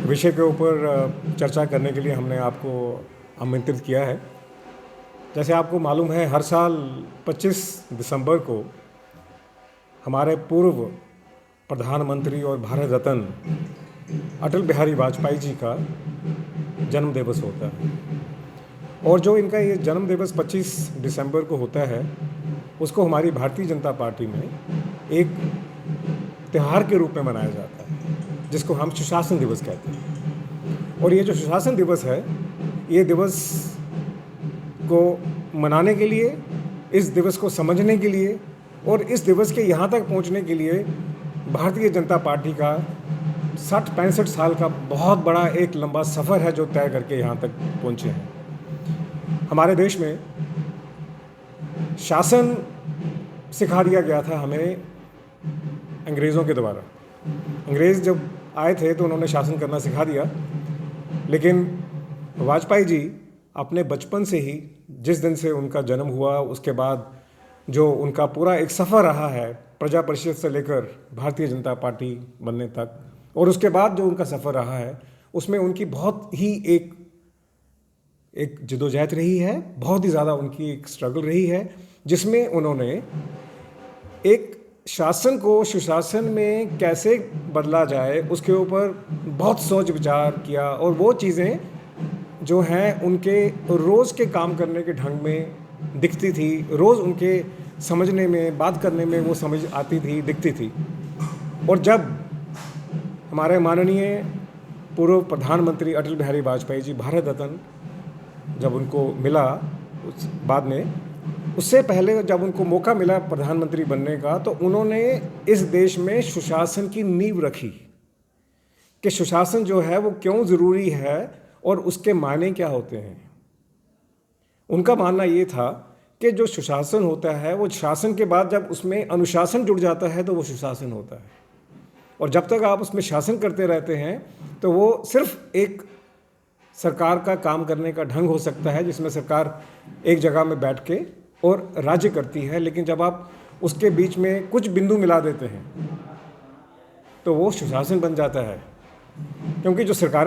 विषय के ऊपर चर्चा करने के लिए हमने आपको आमंत्रित किया है। जैसे आपको मालूम है, हर साल 25 दिसंबर को हमारे पूर्व प्रधानमंत्री और भारत रत्न अटल बिहारी वाजपेयी जी का जन्म दिवस होता है। और जो इनका ये जन्म दिवस 25 दिसंबर को होता है, उसको हमारी भारतीय जनता पार्टी में एक त्यौहार के रूप में मनाया जाता है, जिसको हम सुशासन दिवस कहते हैं। और ये जो सुशासन दिवस है, ये दिवस को मनाने के लिए, इस दिवस को समझने के लिए और इस दिवस के यहाँ तक पहुँचने के लिए भारतीय जनता पार्टी का 60-65 साल का बहुत बड़ा एक लंबा सफ़र है, जो तय करके यहाँ तक पहुँचे हैं। हमारे देश में शासन सिखा दिया गया था हमें अंग्रेज़ों के द्वारा। अंग्रेज़ जब आए थे तो उन्होंने शासन करना सिखा दिया, लेकिन वाजपेयी जी अपने बचपन से ही, जिस दिन से उनका जन्म हुआ, उसके बाद जो उनका पूरा एक सफ़र रहा है प्रजा परिषद से लेकर भारतीय जनता पार्टी बनने तक, और उसके बाद जो उनका सफ़र रहा है, उसमें उनकी बहुत ही एक जद्दोजहद रही है, बहुत ही ज़्यादा उनकी एक स्ट्रगल रही है, जिसमें उन्होंने एक शासन को सुशासन में कैसे बदला जाए उसके ऊपर बहुत सोच विचार किया। और वो चीज़ें जो हैं उनके रोज़ के काम करने के ढंग में दिखती थी, रोज़ उनके समझने में, बात करने में वो समझ आती थी, दिखती थी। और जब हमारे माननीय पूर्व प्रधानमंत्री अटल बिहारी वाजपेयी जी भारत रत्न जब उनको मिला, उस बाद में, उससे पहले जब उनको मौका मिला प्रधानमंत्री बनने का, तो उन्होंने इस देश में सुशासन की नींव रखी कि सुशासन जो है वो क्यों ज़रूरी है और उसके मायने क्या होते हैं। उनका मानना ये था कि जो सुशासन होता है, वो शासन के बाद जब उसमें अनुशासन जुड़ जाता है तो वो सुशासन होता है। और जब तक आप उसमें शासन करते रहते हैं तो वो सिर्फ एक सरकार का काम करने का ढंग हो सकता है, जिसमें सरकार एक जगह में बैठ के और राज्य करती है। लेकिन जब आप उसके बीच में कुछ बिंदु मिला देते हैं तो वो सुशासन बन जाता है, क्योंकि जो सरकारें